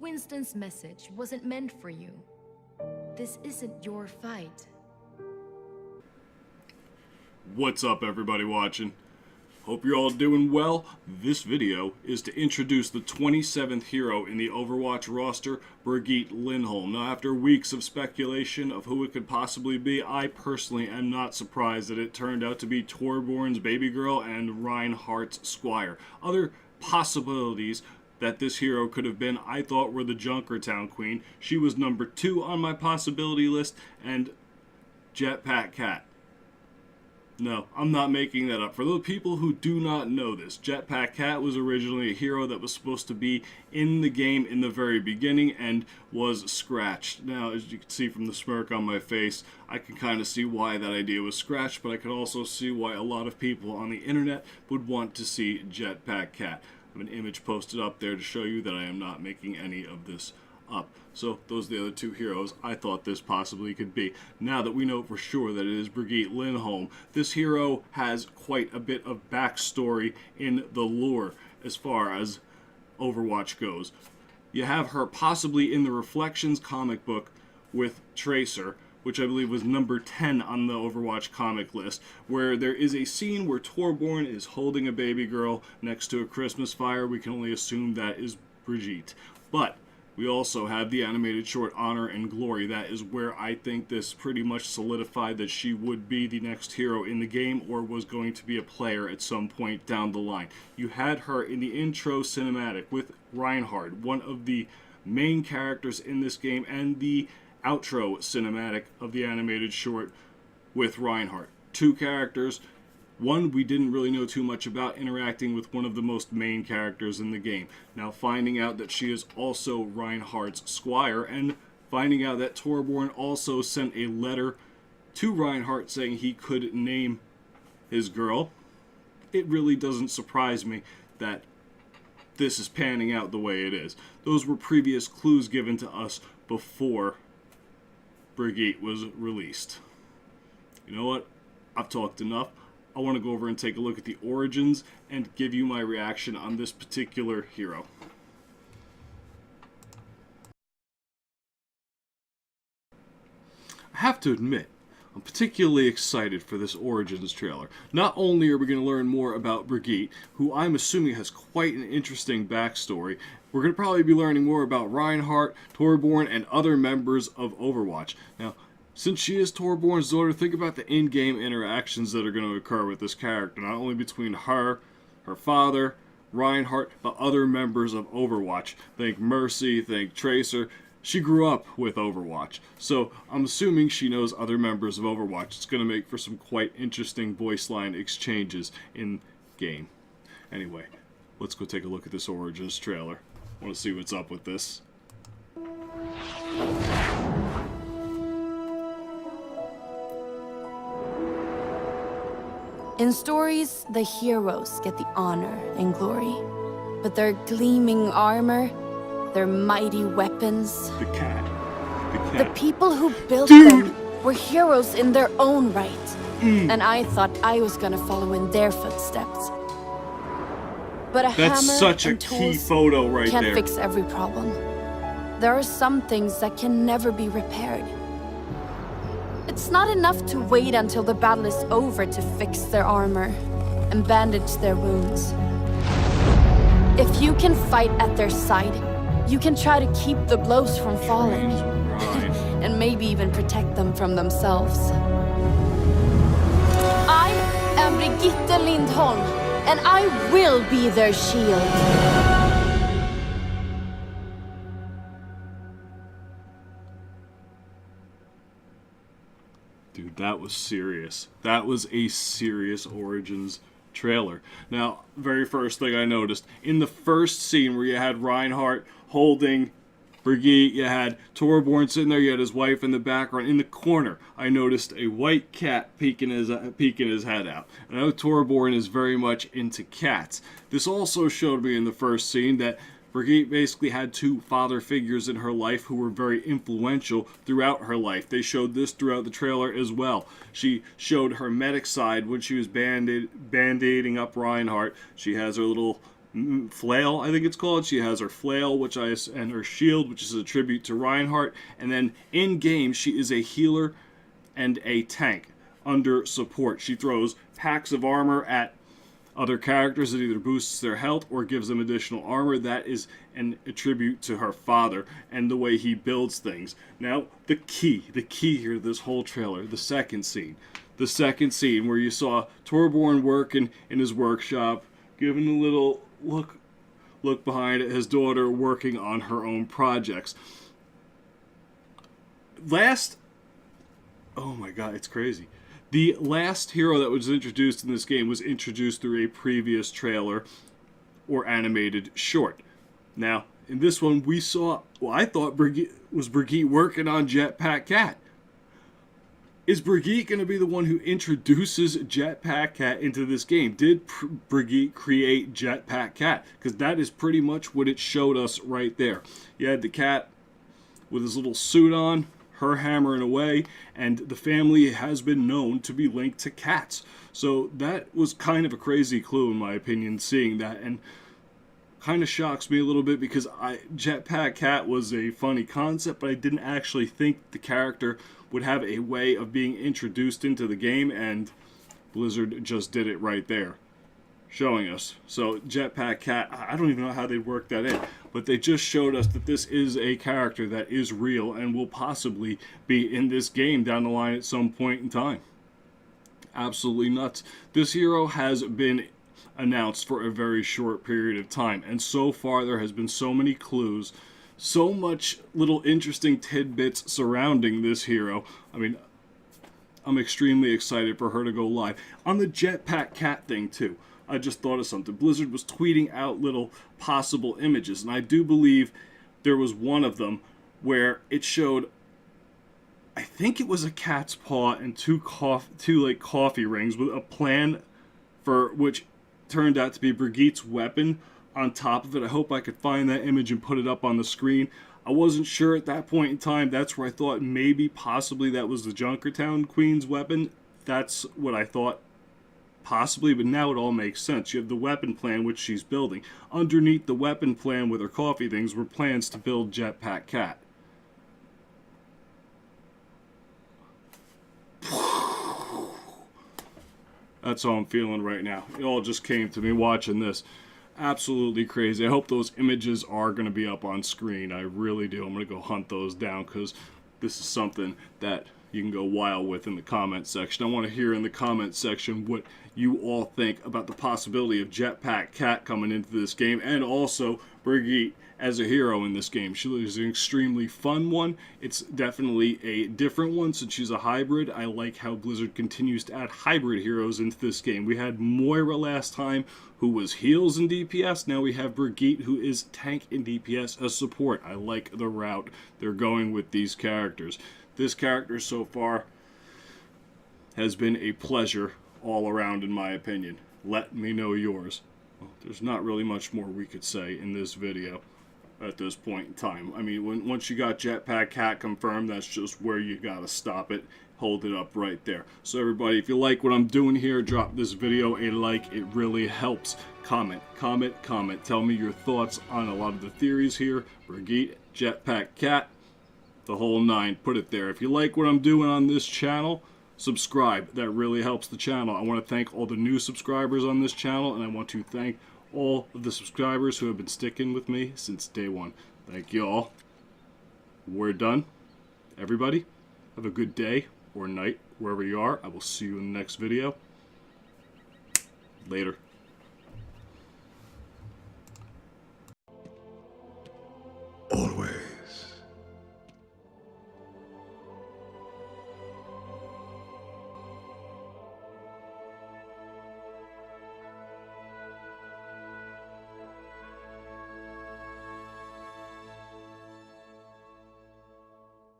Winston's message wasn't meant for you. This isn't your fight. What's up, everybody watching? Hope you're all doing well. This video is to introduce the 27th hero in the Overwatch roster, Brigitte Lindholm. Now, after weeks of speculation of who it could possibly be, I personally am not surprised that it turned out to be Torbjorn's baby girl and Reinhardt's squire. Other possibilities that this hero could have been, I thought, were the Junkertown Queen. She was number 2 on my possibility list, and Jetpack Cat. No, I'm not making that up. For those people who do not know this, Jetpack Cat was originally a hero that was supposed to be in the game in the very beginning and was scratched. Now, as you can see from the smirk on my face, I can kind of see why that idea was scratched, but I can also see why a lot of people on the internet would want to see Jetpack Cat. I have an image posted up there to show you that I am not making any of this up. So those are the other 2 heroes I thought this possibly could be. Now that we know for sure that it is Brigitte Lindholm, this hero has quite a bit of backstory in the lore as far as Overwatch goes. You have her possibly in the Reflections comic book with Tracer, which I believe was number 10 on the Overwatch comic list, where there is a scene where Torbjorn is holding a baby girl next to a Christmas fire. We can only assume that is Brigitte. But we also have the animated short Honor and Glory. That is where I think this pretty much solidified that she would be the next hero in the game or was going to be a player at some point down the line. You had her in the intro cinematic with Reinhardt, one of the main characters in this game, and the outro cinematic of the animated short with Reinhardt. 2 characters. One we didn't really know too much about, interacting with one of the most main characters in the game. Now finding out that she is also Reinhardt's squire, and finding out that Torbjorn also sent a letter to Reinhardt saying he could name his girl, it really doesn't surprise me that this is panning out the way it is. Those were previous clues given to us before Brigitte was released. You know what? I've talked enough. I want to go over and take a look at the origins and give you my reaction on this particular hero. I have to admit, I'm particularly excited for this Origins trailer. Not only are we going to learn more about Brigitte, who I'm assuming has quite an interesting backstory, we're going to probably be learning more about Reinhardt, Torbjorn, and other members of Overwatch. Now, since she is Torbjorn's daughter, think about the in-game interactions that are going to occur with this character, not only between her, her father, Reinhardt, but other members of Overwatch. Think Mercy, think Tracer. She grew up with Overwatch, so I'm assuming she knows other members of Overwatch. It's going to make for some quite interesting voice line exchanges in-game. Anyway, let's go take a look at this Origins trailer. I want to see what's up with this. In stories, the heroes get the honor and glory, but their gleaming armor, their mighty weapons, The cat. the people who built Dude! them were heroes in their own right. And I thought I was gonna follow in their footsteps. But a That's hammer such a and key tools photo right can't there. fix every problem. There are some things that can never be repaired. It's not enough to wait until the battle is over to fix their armor and bandage their wounds. If you can fight at their side, you can try to keep the blows from falling, and maybe even protect them from themselves. I am Brigitte Lindholm, and I will be their shield. Dude, that was serious. That was a serious Origins trailer. Now, very first thing I noticed, in the first scene where you had Reinhardt holding Brigitte, you had Torbjorn sitting there, you had his wife in the background. In the corner, I noticed a white cat peeking his head out. And I know Torbjorn is very much into cats. This also showed me in the first scene that Brigitte basically had 2 father figures in her life who were very influential throughout her life. They showed this throughout the trailer as well. She showed her medic side when she was band-aiding up Reinhardt. She has her little flail, I think it's called. She has her flail, and her shield, which is a tribute to Reinhardt. And then in game, she is a healer and a tank under support. She throws packs of armor at other characters that either boosts their health or gives them additional armor. That is a tribute to her father and the way he builds things. Now, the key here to this whole trailer, the second scene where you saw Torbjorn working in his workshop, giving a little look behind at his daughter working on her own projects. Oh my god, it's crazy. The last hero that was introduced in this game was introduced through a previous trailer or animated short. Now, in this one, we saw, I thought Brigitte working on Jetpack Cat. Is Brigitte going to be the one who introduces Jetpack Cat into this game? Did Brigitte create Jetpack Cat? Because that is pretty much what it showed us right there. You had the cat with his little suit on, her hammering away, and the family has been known to be linked to cats. So that was kind of a crazy clue, in my opinion, seeing that, and kind of shocks me a little bit because Jetpack Cat was a funny concept, but I didn't actually think the character would have a way of being introduced into the game, and Blizzard just did it right there, showing us. So Jetpack Cat, I don't even know how they worked that in, but they just showed us that this is a character that is real and will possibly be in this game down the line at some point in time. Absolutely nuts. This hero has been announced for a very short period of time, and so far there has been so many clues, so much little interesting tidbits surrounding this hero. I mean, I'm extremely excited for her to go live. On the Jetpack Cat thing too, I just thought of something. Blizzard was tweeting out little possible images, and I do believe there was one of them where it showed, I think it was a cat's paw and two coffee rings with a plan for which turned out to be Brigitte's weapon on top of it. I hope I could find that image and put it up on the screen. I wasn't sure at that point in time. That's where I thought maybe possibly that was the Junkertown Queen's weapon. That's what I thought possibly, but now it all makes sense. You have the weapon plan which she's building. Underneath the weapon plan with her coffee things were plans to build Jetpack Cat. That's how I'm feeling right now. It all just came to me watching this. Absolutely crazy. I hope those images are going to be up on screen. I really do. I'm going to go hunt those down because this is something that you can go wild with in the comment section. I want to hear in the comment section what you all think about the possibility of Jetpack Cat coming into this game, and also Brigitte as a hero in this game. She is an extremely fun one. It's definitely a different one since she's a hybrid. I like how Blizzard continues to add hybrid heroes into this game. We had Moira last time, who was heals and DPS. Now we have Brigitte, who is tank and DPS as support. I like the route they're going with these characters. This character so far has been a pleasure all around, in my opinion. Let me know yours. Well, there's not really much more we could say in this video at this point in time. I mean, once you got Jetpack Cat confirmed, that's just where you gotta stop it. Hold it up right there. So everybody, if you like what I'm doing here, drop this video a like. It really helps. Comment. Tell me your thoughts on a lot of the theories here. Brigitte, Jetpack Cat, the whole nine. Put it there. If you like what I'm doing on this channel, subscribe. That really helps the channel. I want to thank all the new subscribers on this channel, and I want to thank all of the subscribers who have been sticking with me since day one. Thank you all. We're done. Everybody, have a good day or night wherever you are. I will see you in the next video. Later.